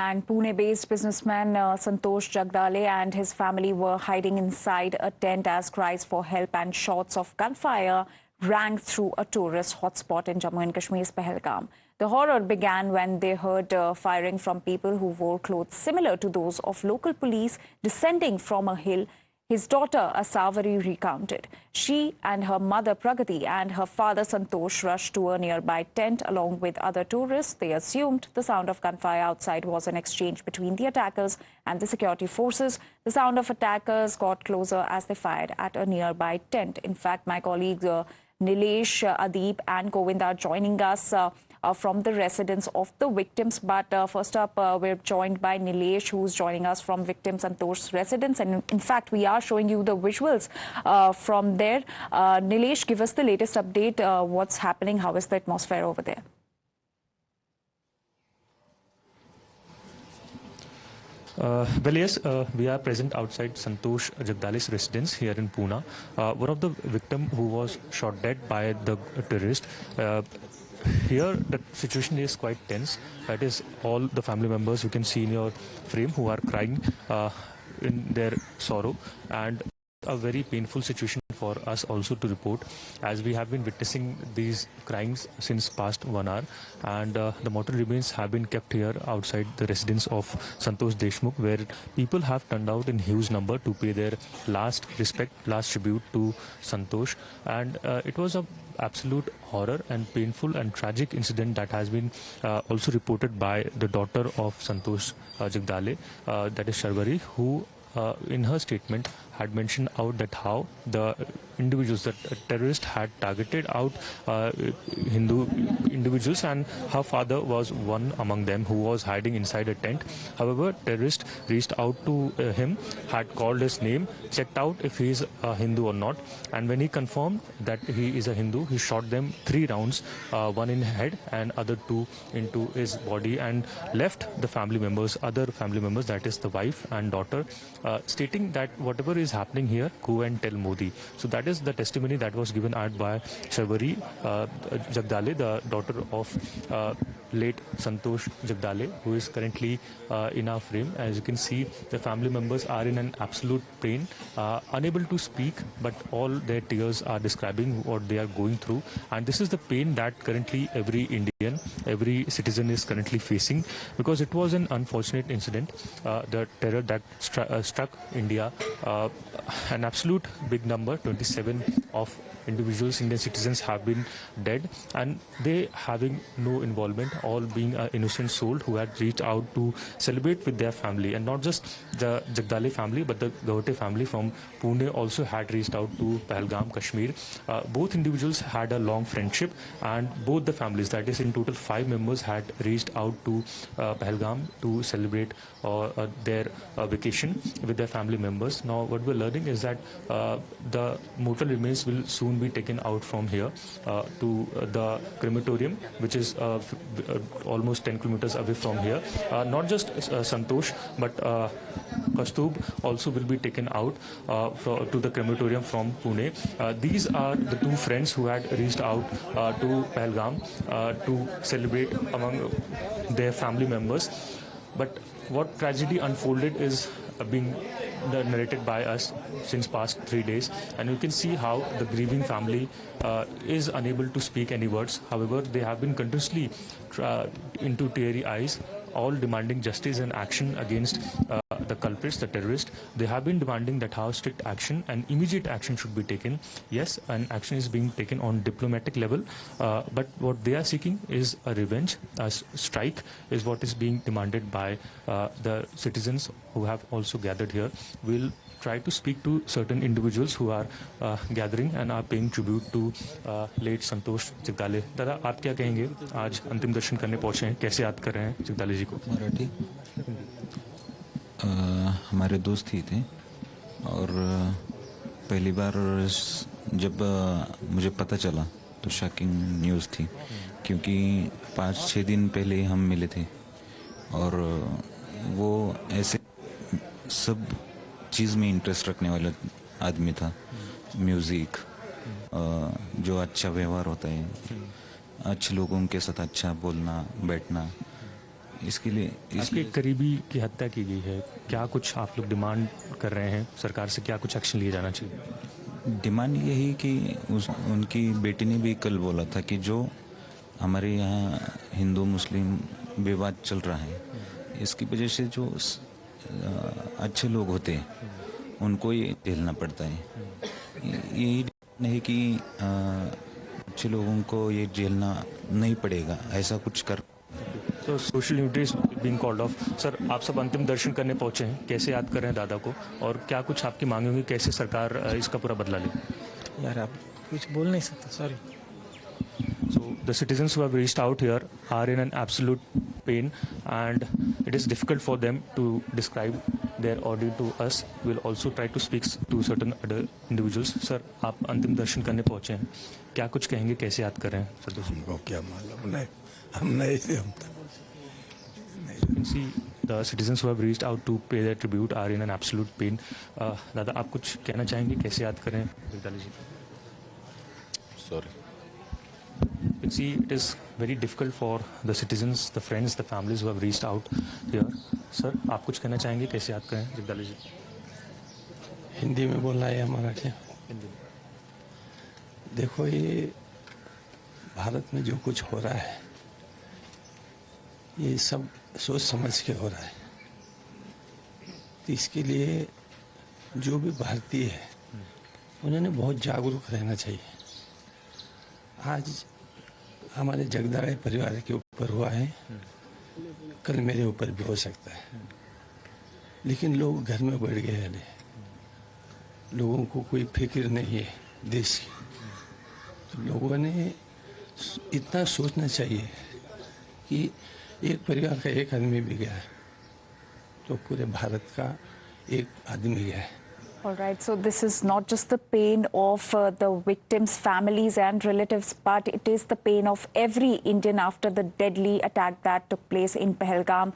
And Pune-based businessman Santosh Jagdale and his family were hiding inside a tent as cries for help and shots of gunfire rang through a tourist hotspot in Jammu and Kashmir's Pehlgam. The horror began when they heard firing from people who wore clothes similar to those of local police descending from a hill. His daughter, Asavari, recounted. She and her mother, Pragati, and her father, Santosh, rushed to a nearby tent along with other tourists. They assumed the sound of gunfire outside was an exchange between the attackers and the security forces. The sound of attackers got closer as they fired at a nearby tent. In fact, my colleagues Nilesh, Adeep and Govind are joining us from the residence of the victims. But first up, we're joined by Nilesh, who's joining us from victim Santosh's residence. And in fact, we are showing you the visuals from there. Nilesh, give us the latest update. What's happening? How is the atmosphere over there? Well, yes, we are present outside Santosh Jagdale's residence here in Pune. One of the victims who was shot dead by the terrorist. Here, the situation is quite tense. That is, all the family members you can see in your frame who are crying in their sorrow, and a very painful situation for us also to report, as we have been witnessing these crimes since past 1 hour, and the mortal remains have been kept here outside the residence of Santosh Deshmukh, where people have turned out in huge number to pay their last respect, last tribute to Santosh. And it was a absolute horror and painful and tragic incident that has been also reported by the daughter of Santosh Jagdale, that is Sharwari, who in her statement had mentioned out that how the individuals, that terrorists had targeted out Hindu individuals, and her father was one among them who was hiding inside a tent. However, terrorists reached out to him, had called his name, checked out if he is a Hindu or not, and when he confirmed that he is a Hindu, he shot them 3 rounds, one in head and other 2 into his body, and left the family members, other family members, that is the wife and daughter, stating that whatever is happening here, go and tell Modi. So that is the testimony that was given out by Sharwari Jagdale, the daughter of late Santosh Jagdale, who is currently in our frame. As you can see, the family members are in an absolute pain, unable to speak, but all their tears are describing what they are going through. And this is the pain that currently every Indian, every citizen is currently facing, because it was an unfortunate incident, the terror that struck India. An absolute big number, 27 of individuals, Indian citizens, have been dead, and they having no involvement, all being an innocent soul who had reached out to celebrate with their family. And not just the Jagdale family, but the Gawate family from Pune also had reached out to Pahalgam, Kashmir. Both individuals had a long friendship, and both the families, that is in total 5 members, had reached out to Pahalgam to celebrate their vacation with their family members. Now what we're learning is that the mortal remains will soon be taken out from here to the crematorium, which is almost 10 kilometers away from here. Not just Santosh, but Kastub also will be taken out to the crematorium from Pune. These are the 2 friends who had reached out to Pahalgam to celebrate among their family members. But what tragedy unfolded is being narrated by us since past 3 days, and you can see how the grieving family is unable to speak any words. However, they have been continuously into teary eyes, all demanding justice and action against the culprits, the terrorists. They have been demanding that how strict action and immediate action should be taken. Yes, an action is being taken on diplomatic level, but what they are seeking is a revenge. A strike is what is being demanded by the citizens who have also gathered here. We'll try to speak to certain individuals who are gathering and are paying tribute to late Santosh Jagdale. दादा, आप क्या कहेंगे? आज अंतिम दर्शन करने पहुंचे हैं, कैसे याद कर रहे हैं जगदाले जी को? मराठी हमारे दोस्त ही थे, और पहली बार जब मुझे पता चला तो शॉकिंग न्यूज़ थी, क्योंकि 5-6 दिन पहले हम मिले थे, और वो ऐसे सब चीज़ में इंटरेस्ट रखने वाला आदमी था। म्यूज़िक, जो अच्छा व्यवहार होता है, अच्छे लोगों के साथ अच्छा बोलना बैठना, इसके लिए आपके करीबी की हत्या की गई है, क्या कुछ आप लोग डिमांड कर रहे हैं सरकार से, क्या कुछ एक्शन लिया जाना चाहिए? डिमांड यही कि उनकी बेटी ने भी कल बोला था कि जो हमारे यहाँ हिंदू मुस्लिम विवाद चल रहा है, इसकी वजह से जो अच्छे लोग होते हैं उनको ये झेलना पड़ता है। यही नहीं कि अच्छे लोगों को ये झेलना नहीं पड़ेगा, ऐसा कुछ कर। तो social unity is being called off. Sir, आप सब अंतिम दर्शन करने पहुंचे हैं, कैसे याद कर रहे हैं दादा को, और क्या कुछ आपकी मांगे होंगी, कैसे सरकार इसका पूरा बदला ले? यार आप कुछ बोल नहीं सकते, sorry. So the citizens who have reached out here are in an absolute pain, and it is difficult for them to describe their ordeal to us. We'll also try to speak to certain other individuals. Sir, आप अंतिम दर्शन करने पहुंचे हैं, क्या कुछ कहेंगे, कैसे याद कर रहे हैं सर? हमको क्या मालूम, नहीं हम नहीं थे। हम You can see the citizens who have reached out to pay their tribute are in an absolute pain. दादा, आप कुछ कहना चाहेंगे, कैसे याद करें जगदाले जी? Sorry. You can see it is very difficult for the citizens, the friends, the families who have reached out here. Sir, आप कुछ कहना चाहेंगे, कैसे याद करें जगदाले जी? हिंदी में बोलना है हमारा क्या? देखो, ये भारत में जो कुछ हो रहा है ये सब सोच समझ के हो रहा है, तो इसके लिए जो भी भारतीय है उन्होंने बहुत जागरूक रहना चाहिए। आज हमारे जगदाले परिवार के ऊपर हुआ है, कल मेरे ऊपर भी हो सकता है, लेकिन लोग घर में बैठ गए हैं, लोगों को कोई फिक्र नहीं है देश की। तो लोगों ने इतना सोचना चाहिए कि एक परिवार का एक आदमी भी गया तो पूरे भारत का एक आदमी गया है। All right, so this is not just the pain of the victims' families and relatives, but it is the pain of every Indian after the deadly attack that took place in Pehlgam.